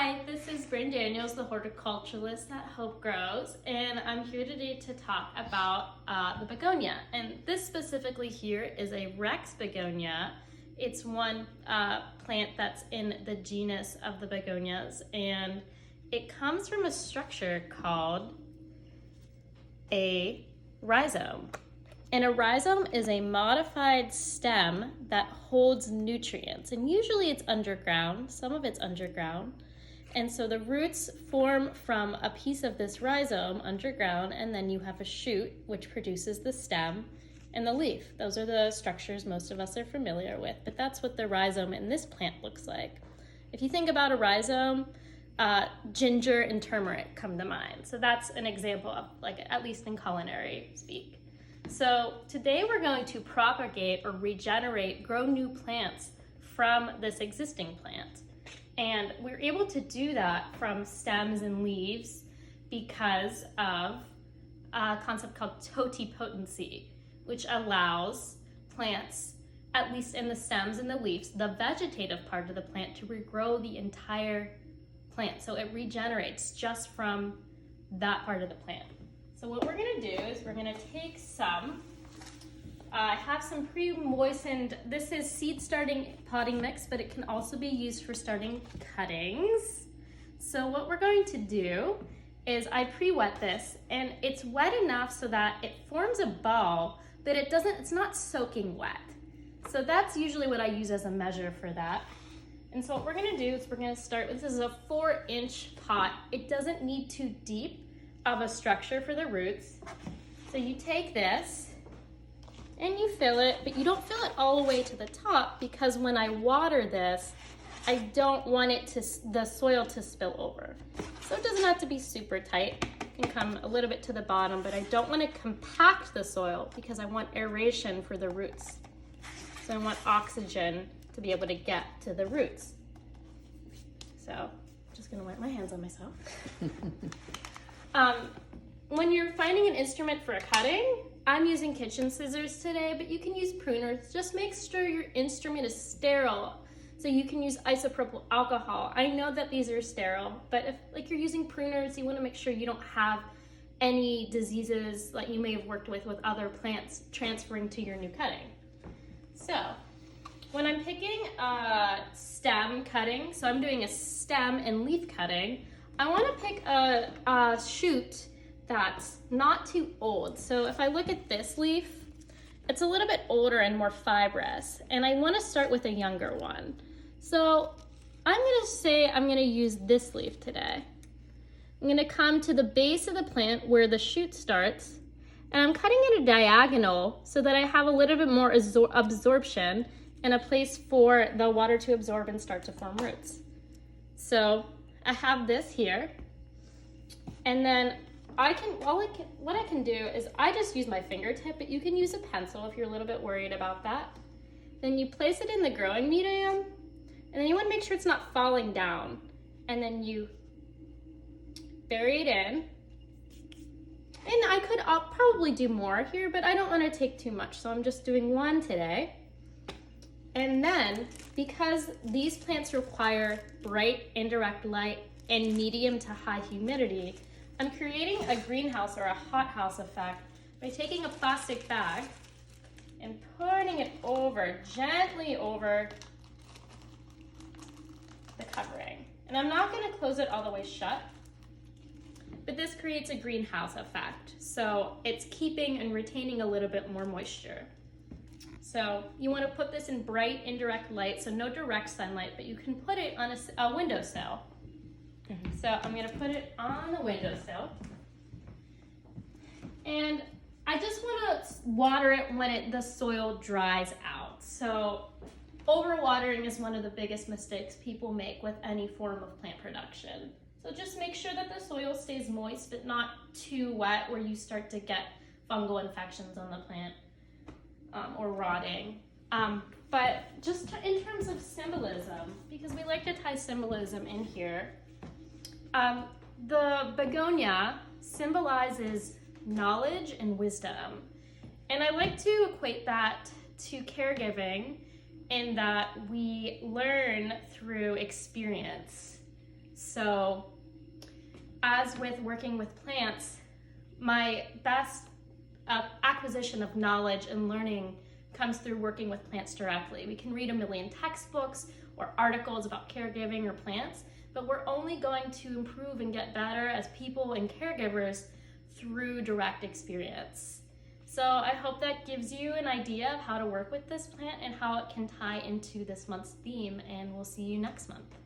Hi, this is Bryn Daniels, the horticulturalist at Hope Grows, and I'm here today to talk about the begonia. And this specifically here is a Rex begonia. It's one plant that's in the genus of the begonias, and it comes from a structure called a rhizome. And a rhizome is a modified stem that holds nutrients, and usually it's underground. Some of it's underground. And so the roots form from a piece of this rhizome underground, and then you have a shoot, which produces the stem and the leaf. Those are the structures most of us are familiar with, but that's what the rhizome in this plant looks like. If you think about a rhizome, ginger and turmeric come to mind. So that's an example of, like, at least in culinary speak. So today we're going to propagate or regenerate, grow new plants from this existing plant. And we're able to do that from stems and leaves because of a concept called totipotency, which allows plants, at least in the stems and the leaves, the vegetative part of the plant, to regrow the entire plant. So it regenerates just from that part of the plant. So what we're gonna do is we're gonna take some, I have some pre-moistened, this is seed starting potting mix, but it can also be used for starting cuttings. So what we're going to do is I pre-wet this, and it's wet enough so that it forms a ball, but it's not soaking wet. So that's usually what I use as a measure for that. And so what we're gonna do is we're gonna start with, this is a 4-inch pot. It doesn't need too deep of a structure for the roots. So you take this and you fill it, but you don't fill it all the way to the top, because when I water this, I don't want the soil to spill over. So it doesn't have to be super tight. It can come a little bit to the bottom, but I don't want to compact the soil because I want aeration for the roots. So I want oxygen to be able to get to the roots. So I'm just gonna wipe my hands on myself. When you're finding an instrument for a cutting, I'm using kitchen scissors today, but you can use pruners. Just make sure your instrument is sterile. So you can use isopropyl alcohol. I know that these are sterile, but if you're using pruners, you want to make sure you don't have any diseases that you may have worked with other plants transferring to your new cutting. So when I'm picking a stem cutting, so I'm doing a stem and leaf cutting, I want to pick a shoot that's not too old. So if I look at this leaf, it's a little bit older and more fibrous, and I want to start with a younger one. So I'm going to say I'm going to use this leaf today. I'm going to come to the base of the plant where the shoot starts, and I'm cutting it a diagonal so that I have a little bit more absorption and a place for the water to absorb and start to form roots. So I have this here, and then what I can do is I just use my fingertip, but you can use a pencil if you're a little bit worried about that. Then you place it in the growing medium, and then you want to make sure it's not falling down. And then you bury it in. And I'll probably do more here, but I don't want to take too much, so I'm just doing one today. And then, because these plants require bright indirect light and medium to high humidity, I'm creating a greenhouse or a hothouse effect by taking a plastic bag and putting it gently over the covering. And I'm not going to close it all the way shut, but this creates a greenhouse effect. So it's keeping and retaining a little bit more moisture. So you want to put this in bright indirect light, so no direct sunlight, but you can put it on a windowsill. So I'm going to put it on the windowsill, and I just want to water it when the soil dries out. So overwatering is one of the biggest mistakes people make with any form of plant production. So just make sure that the soil stays moist but not too wet where you start to get fungal infections on the plant or rotting. But just in terms of symbolism, because we like to tie symbolism in here, the begonia symbolizes knowledge and wisdom. And I like to equate that to caregiving in that we learn through experience. So as with working with plants, my best acquisition of knowledge and learning comes through working with plants directly. We can read a million textbooks or articles about caregiving or plants, but we're only going to improve and get better as people and caregivers through direct experience. So I hope that gives you an idea of how to work with this plant and how it can tie into this month's theme, and we'll see you next month.